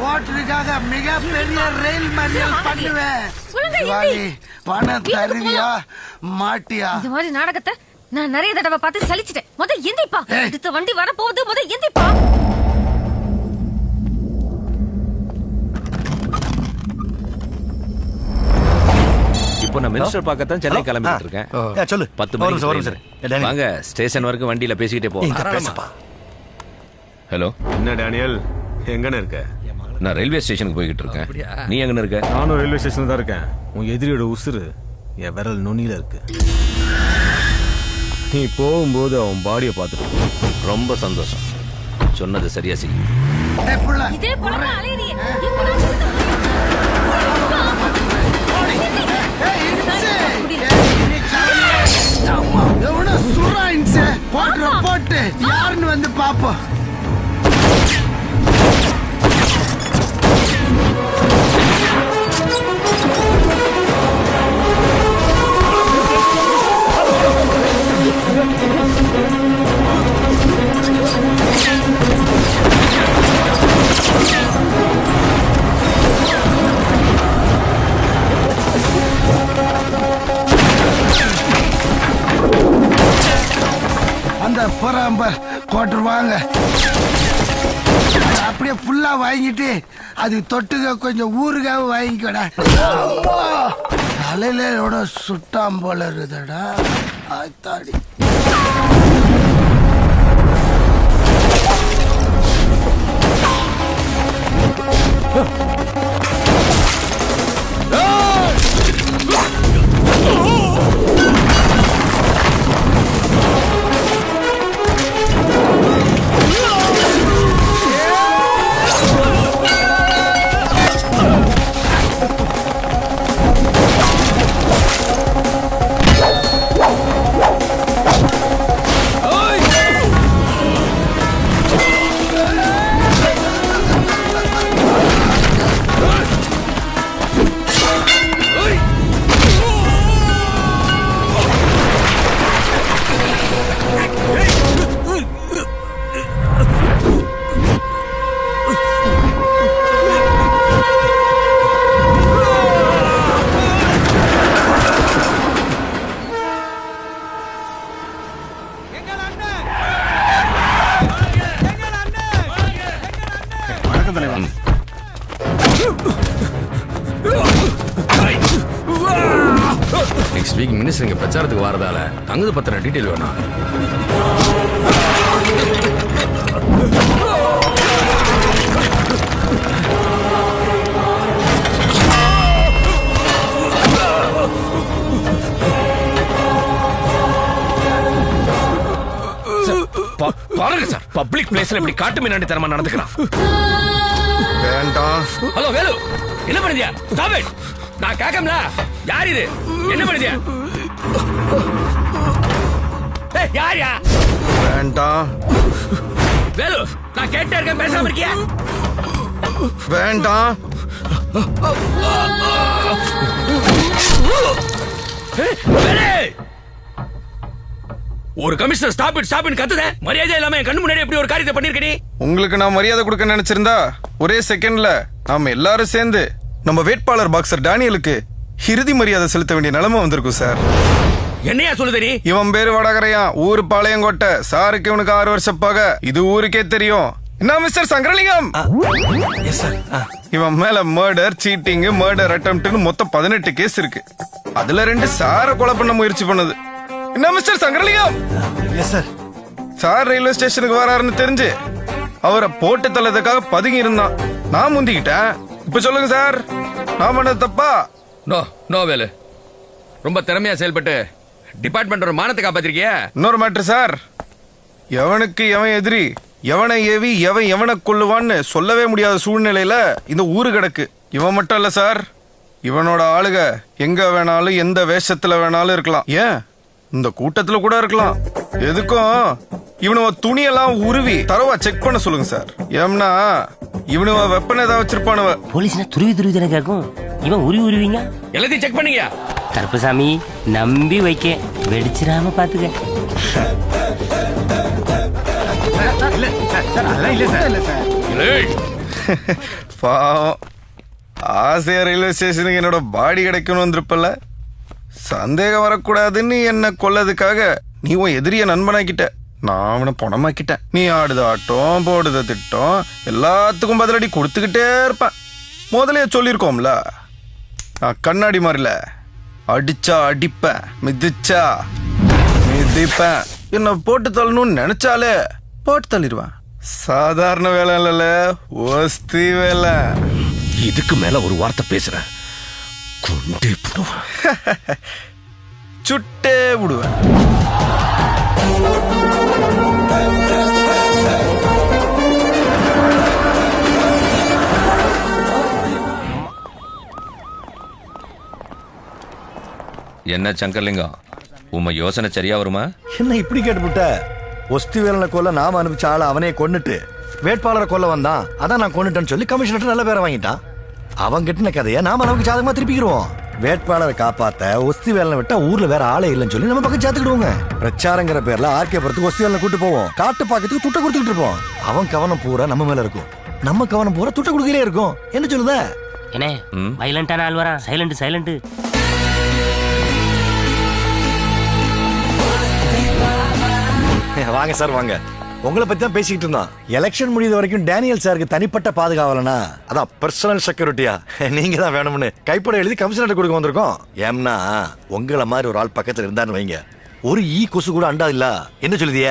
கோட்டருக்காக மிகப்பெரிய ரயில் மறியல் பண்ணுவேன். பணம் தருவியா மாட்டியா? இந்த மாதிரி நாடகத்தை நான் நிறைய தடவை பார்த்து சலிச்சிட்டேன். எந்திப்பா, அடுத்த வண்டி வர போகுது. எந்திப்பா. இப்போ நான் மினிஸ்டர் பார்க்கத்தான் சென்னை கிளம்பிட்டு இருக்கேன். சொல்லு. 10 மணிக்கு வாங்க, ஸ்டேஷன் வரைக்கும் வண்டியில பேசிக்கிட்டே போவோம். ஹலோ, என்ன டேனியல், எங்கன்னு இருக்க? நான் ரயில்வே ஸ்டேஷனுக்கு போய்கிட்டு இருக்கேன். நீ எங்கன்னு இருக்க? நானும் ரயில்வே ஸ்டேஷன்ல தான் இருக்கேன். உன் எதிரியோட உசுறு என் விரல் நுனியில இருக்கு. நீ போகும்போது அவன் பாடியை பார்த்துட்டு. ரொம்ப சந்தோஷம். சொன்னது சரியா செய்யும். இதே போல அலையறியே. போட்டு யாருன்னு வந்து பாப்போம். அந்த பொறாம்பர் கோட்டர் வாங்க, அப்படியே ஃபுல்லா வாங்கிட்டு அது தொட்டுக்க கொஞ்சம் ஊருக்காக வாங்கிக்கடா. தலையில சுட்டாம் போல இருக்குதடா ஆத்தாடி. நெக்ஸ்ட் வீக் மினிஸ்டர் இங்க பிரச்சாரத்துக்கு வரதால தங்குது பத்தின டீட்டெயில் வேணும். பாருங்க சார், பப்ளிக் பிளேஸ்ல இப்படி காட்டு மீனாண்டி தரமா நடந்துக்கிறான். வேண்டாம். ஹலோ வேலு, என்ன பண்ணுதியா? Stop it. நான் கேக்கம்ல, யார் இது? என்ன பண்ணுதியா? ஏய் யாரா? வேண்டாம். வேலு, நான் கேட்டே இருக்கேன், பேசாம இருக்கியா? வேண்டாம். வேலு, ஒரு கமிஷனர் ஸ்டாப் இட் கத்துதே. மரியாதை இல்லாம என் கண்ணு முன்னாடி எப்படி ஒரு காரியத்தை பண்ணிருக்கடி? உங்களுக்கு நான் மரியாதை கொடுக்க நினைச்சிருந்தா ஒரே செகண்ட்ல நாம எல்லாரும் சேர்ந்து நம்ம வேட்பாளர் பாக்ஸர் டேனியலுக்கு இறுதி மரியாதை செலுத்த வேண்டிய நிலைமை வந்திருக்கும் சார். என்னையா சொல்லுது நீ? இவன் பேரு வடகரையான், ஊரு பாளையங்கோட்டை. சாருக்கு இவனுக்கு 6 வருஷப்பாக. இது ஊருக்கே தெரியும். என்ன மிஸ்டர் சங்கரலிங்கம்? இவன் மேல மர்டர், சீட்டிங், மர்டர் அட்டெம்ப்ட்னு மொத்தம் 18 கேஸ் இருக்கு. அதுல 2 சாரை கொலை பண்ண முயற்சி பண்ணது. என்ன மிஸ்டர் சங்கரலிங்கம்? சார் ரயில்வே ஸ்டேஷனுக்கு வராருன்னு தெரிஞ்சு அவரை போட்டு தள்ளதுக்காக பதுங்கி இருந்தான். நான் முந்திக்கிட்டேன். இப்ப சொல்லுங்க சார், நான் பண்ணது தப்பா? நோ வேலு, ரொம்ப திறமையா செயல்பட்டு டிபார்ட்மெண்ட் மானத்தை காப்பாத்திருக்கிய. இன்னொரு மேட்ரு சார், எவனுக்கு எவன் எதிரி, எவனை ஏவி எவன் எவனை கொல்லுவான்னு சொல்லவே முடியாத சூழ்நிலையில இந்த ஊரு கிடக்கு. இவன் மட்டும் இல்ல சார், இவனோட ஆளுக எங்க வேணாலும் எந்த வேஷத்துல வேணாலும் இருக்கலாம். ஏன் இந்த கூட்டத்துல கூட இருக்கலாம். எதுக்கும் இவனுவ துணியெல்லாம் உருவி தரவா செக் பண்ண சொல்லுங்க சார். ஏம்னா இவனுவ வெப்பன் ஏதாவது வச்சிருப்பானுவ. போலீஸ்னா துருவி தானே கேட்கும். இவன் உருவிங்க எல்லாத்தையும் செக் பண்ணீங்க. கருப்பசாமி நம்பி வைக்க, வெடிச்சிடாம பாத்துக்க. பாவம் ஆசையா ரயில்வே ஸ்டேஷனுக்கு என்னோட பாடி கிடைக்கணும் வந்திருப்பல. சந்தேகம் வரக்கூடாதுன்னு என்ன கொல்லதுக்காக நீ உன் எதிரிய நண்பனாக்கிட்ட, நான் அவனை பணமாக்கிட்டேன். நீ ஆடுத ஆட்டம் போடுத திட்டம் எல்லாத்துக்கும் பதிலடி கொடுத்துக்கிட்டே இருப்பேன். முதலே சொல்லியிருக்கோம்ல, நான் கண்ணாடி மாதிரில அடிச்சா அடிப்பேன், மிதிச்சா மிதிப்பேன். என்ன போட்டு தள்ளணும்னு நினைச்சாலே போட்டு தள்ளிடுவேன். சாதாரண வேலை இல்லைல்ல, ஒஸ்தி வேலை. இதுக்கு மேல ஒரு வார்த்தை பேசுறேன் கொண்டே போடுவேன். சுட்டே விடுவேன். என்ன சங்கர்லிங்கம், உம்ம யோசனை சரியா வருமா? என்ன இப்படி கேட்டுப்புட்ட? ஒஸ்தி வேலனை கொல்ல நாம அனுப்பிச்ச ஆளை அவனே கொன்னுட்டு வேட்பாளரை கொல்ல வந்தான், அதான் நான் கொன்னுட்டேன்னு சொல்லி கமிஷனர் நல்ல பேரை வாங்கிட்டான். அவன் கட்டின கதையை நாம நமக்கு சாதகமா திருப்பிக்கிறோம். வேட்பாளரை காப்பாத்த ஒஸ்தி வேலனை விட்டா ஊர்ல வேற ஆளே இல்லைன்னு சொல்லி நம்ம பக்கம் சேர்த்துக்கிடுவோங்க. பிரச்சாரங்கிற பேர்ல ஆர்கே புறத்துக்கு ஒஸ்தி வேலனை கூட்டு போவோம், காட்டு பாக்கத்துக்கு துட்ட கொடுத்துட்டு இருப்போம். அவன் கவனம் பூரா நம்ம மேல இருக்கும், நம்ம கவனம் பூரா துட்ட கொடுக்கலே இருக்கும். என்ன சொல்லுத? என்ன வைலண்டான ஆள் வரான், சைலண்ட் சைலண்ட். வாங்க சார் வாங்க. உங்களை பத்தி தான் பேசிக்கிட்டு இருந்தோம். எலெக்ஷன் முடியுது வரைக்கும் டேனியல் சாருக்கு தனிப்பட்ட பாதுகாவலனா, அதான் பர்சனல் செக்யூரிட்டியா நீங்க தான் வேணும்னு கைப்பட எழுதி கமிஷனர் கொடுக்க வந்திருக்கோம். ஏம்னா உங்களை மாதிரி ஒரு ஆள் பக்கத்துல இருந்தாருன்னு வைங்க, ஒரு ஈ கொசு கூட அண்டா இல்ல. என்ன சொல்லுதிய?